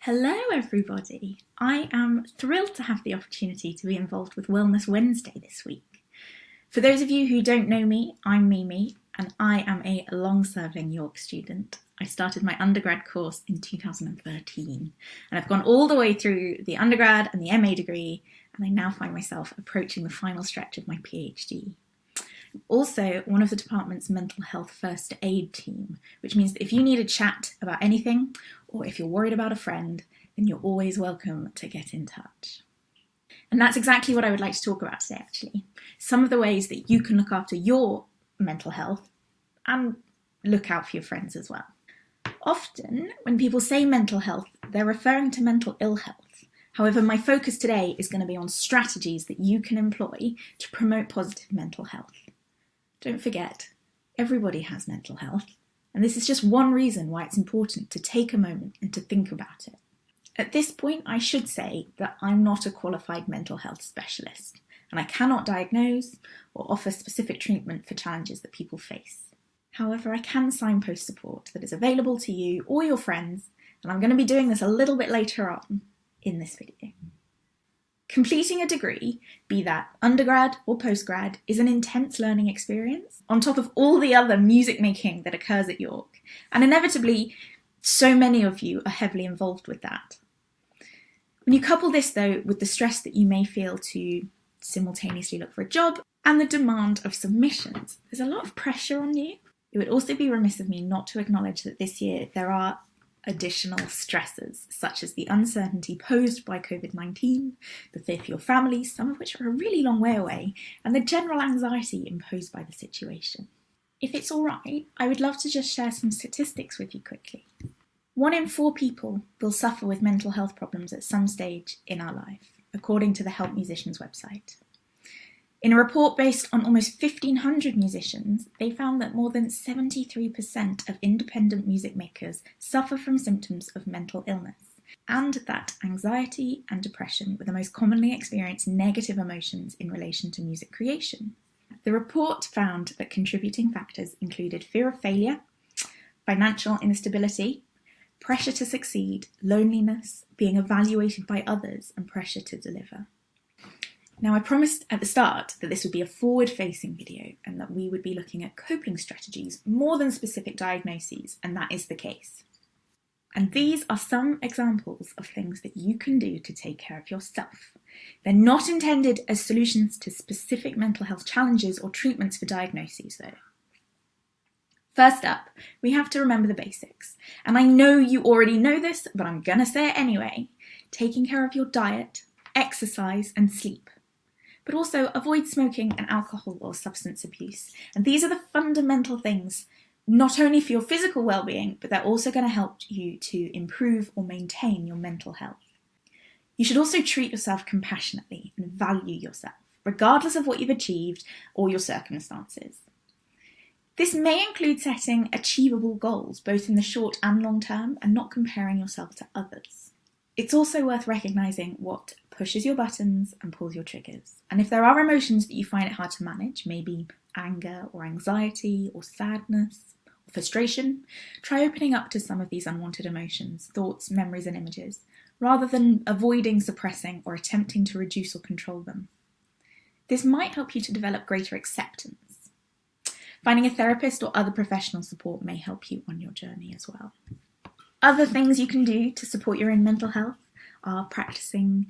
Hello everybody! I am thrilled to have the opportunity to be involved with Wellness Wednesday this week. For those of you who don't know me, I'm Mimi and I am a long-serving York student. I started my undergrad course in 2013 and I've gone all the way through the undergrad and the MA degree, and I now find myself approaching the final stretch of my PhD. I'm also one of the department's mental health first aid team, which means that if you need a chat about anything, or if you're worried about a friend, then you're always welcome to get in touch. And that's exactly what I would like to talk about today, actually. Some of the ways that you can look after your mental health and look out for your friends as well. Often, when people say mental health, they're referring to mental ill health. However, my focus today is going to be on strategies that you can employ to promote positive mental health. Don't forget, everybody has mental health, and this is just one reason why it's important to take a moment and to think about it. At this point, I should say that I'm not a qualified mental health specialist, and I cannot diagnose or offer specific treatment for challenges that people face. However, I can signpost support that is available to you or your friends, and I'm going to be doing this a little bit later on in this video. Completing a degree, be that undergrad or postgrad, is an intense learning experience on top of all the other music making that occurs at York, and inevitably so many of you are heavily involved with that. When you couple this though with the stress that you may feel to simultaneously look for a job and the demand of submissions, there's a lot of pressure on you. It would also be remiss of me not to acknowledge that this year there are additional stressors, such as the uncertainty posed by COVID-19, the fear for your family, some of which are a really long way away, and the general anxiety imposed by the situation. If it's all right, I would love to just share some statistics with you quickly. 1 in 4 people will suffer with mental health problems at some stage in our life, according to the Help Musicians website. In a report based on almost 1,500 musicians, they found that more than 73% of independent music makers suffer from symptoms of mental illness, and that anxiety and depression were the most commonly experienced negative emotions in relation to music creation. The report found that contributing factors included fear of failure, financial instability, pressure to succeed, loneliness, being evaluated by others, and pressure to deliver. Now, I promised at the start that this would be a forward-facing video and that we would be looking at coping strategies more than specific diagnoses, and that is the case. And these are some examples of things that you can do to take care of yourself. They're not intended as solutions to specific mental health challenges or treatments for diagnoses, though. First up, we have to remember the basics. And I know you already know this, but I'm gonna say it anyway. Taking care of your diet, exercise, and sleep. But also avoid smoking and alcohol or substance abuse. And these are the fundamental things, not only for your physical well-being, but they're also going to help you to improve or maintain your mental health. You should also treat yourself compassionately and value yourself, regardless of what you've achieved or your circumstances. This may include setting achievable goals, both in the short and long term, and not comparing yourself to others. It's also worth recognising what pushes your buttons and pulls your triggers. And if there are emotions that you find it hard to manage, maybe anger or anxiety or sadness or frustration, try opening up to some of these unwanted emotions, thoughts, memories and images, rather than avoiding, suppressing or attempting to reduce or control them. This might help you to develop greater acceptance. Finding a therapist or other professional support may help you on your journey as well. Other things you can do to support your own mental health are practicing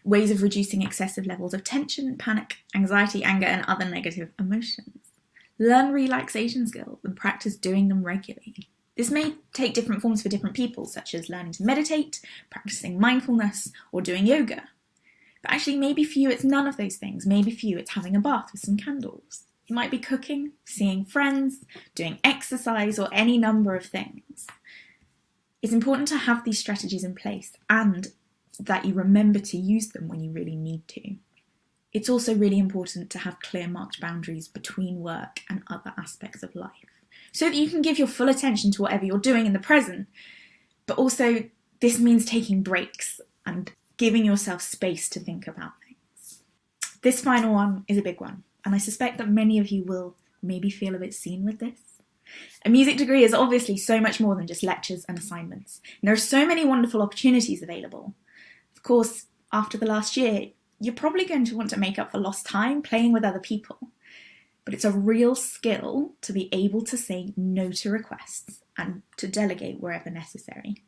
ways of reducing excessive levels of tension, panic, anxiety, anger, and other negative emotions. Learn relaxation skills and practice doing them regularly. This may take different forms for different people, such as learning to meditate, practicing mindfulness, or doing yoga. But actually, maybe for you it's none of those things. Maybe for you it's having a bath with some candles. It might be cooking, seeing friends, doing exercise, or any number of things. It's important to have these strategies in place and that you remember to use them when you really need to. It's also really important to have clear marked boundaries between work and other aspects of life, so that you can give your full attention to whatever you're doing in the present, but also this means taking breaks and giving yourself space to think about things. This final one is a big one, and I suspect that many of you will maybe feel a bit seen with this. A music degree is obviously so much more than just lectures and assignments. And there are so many wonderful opportunities available. Of course, after the last year, you're probably going to want to make up for lost time playing with other people. But it's a real skill to be able to say no to requests and to delegate wherever necessary.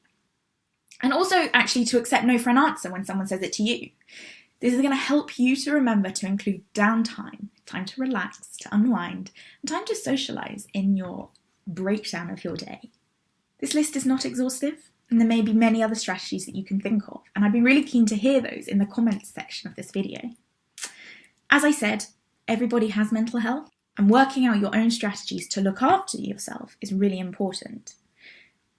And also actually to accept no for an answer when someone says it to you. This is going to help you to remember to include downtime, time to relax, to unwind, and time to socialise in your breakdown of your day. This list is not exhaustive, and there may be many other strategies that you can think of, and I'd be really keen to hear those in the comments section of this video. As I said, everybody has mental health, and working out your own strategies to look after yourself is really important.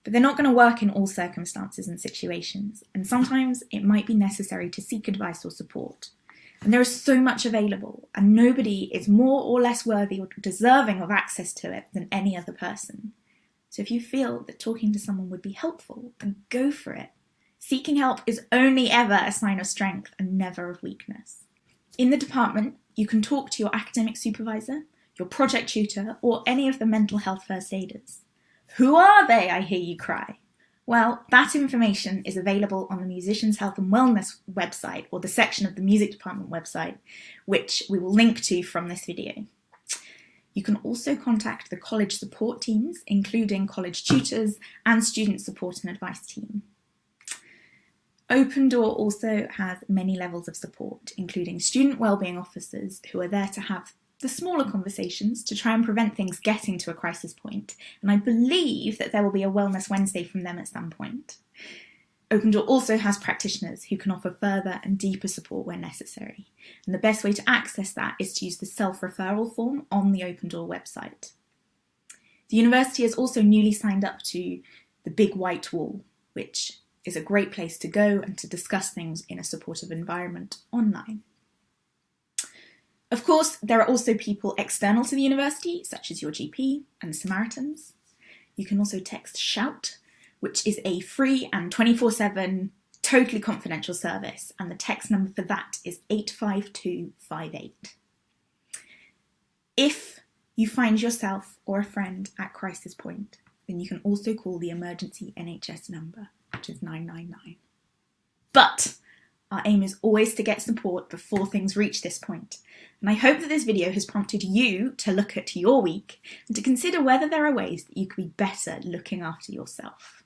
But they're not going to work in all circumstances and situations, and sometimes it might be necessary to seek advice or support. And there is so much available, and nobody is more or less worthy or deserving of access to it than any other person. So if you feel that talking to someone would be helpful, then go for it. Seeking help is only ever a sign of strength and never of weakness. In the department, you can talk to your academic supervisor, your project tutor, or any of the mental health first aiders. Who are they, I hear you cry? Well, that information is available on the Musicians Health and Wellness website, or the section of the music department website, which we will link to from this video. You can also contact the college support teams, including college tutors and student support and advice team. Open Door also has many levels of support, including student wellbeing officers who are there to have the smaller conversations to try and prevent things getting to a crisis point. And I believe that there will be a Wellness Wednesday from them at some point. Open Door also has practitioners who can offer further and deeper support where necessary. And the best way to access that is to use the self-referral form on the Open Door website. The university has also newly signed up to the Big White Wall, which is a great place to go and to discuss things in a supportive environment online. Of course, there are also people external to the university, such as your GP and the Samaritans. You can also text SHOUT, which is a free and 24/7 totally confidential service, and the text number for that is 85258. If you find yourself or a friend at crisis point, then you can also call the emergency NHS number, which is 999. But our aim is always to get support before things reach this point, and I hope that this video has prompted you to look at your week and to consider whether there are ways that you could be better looking after yourself.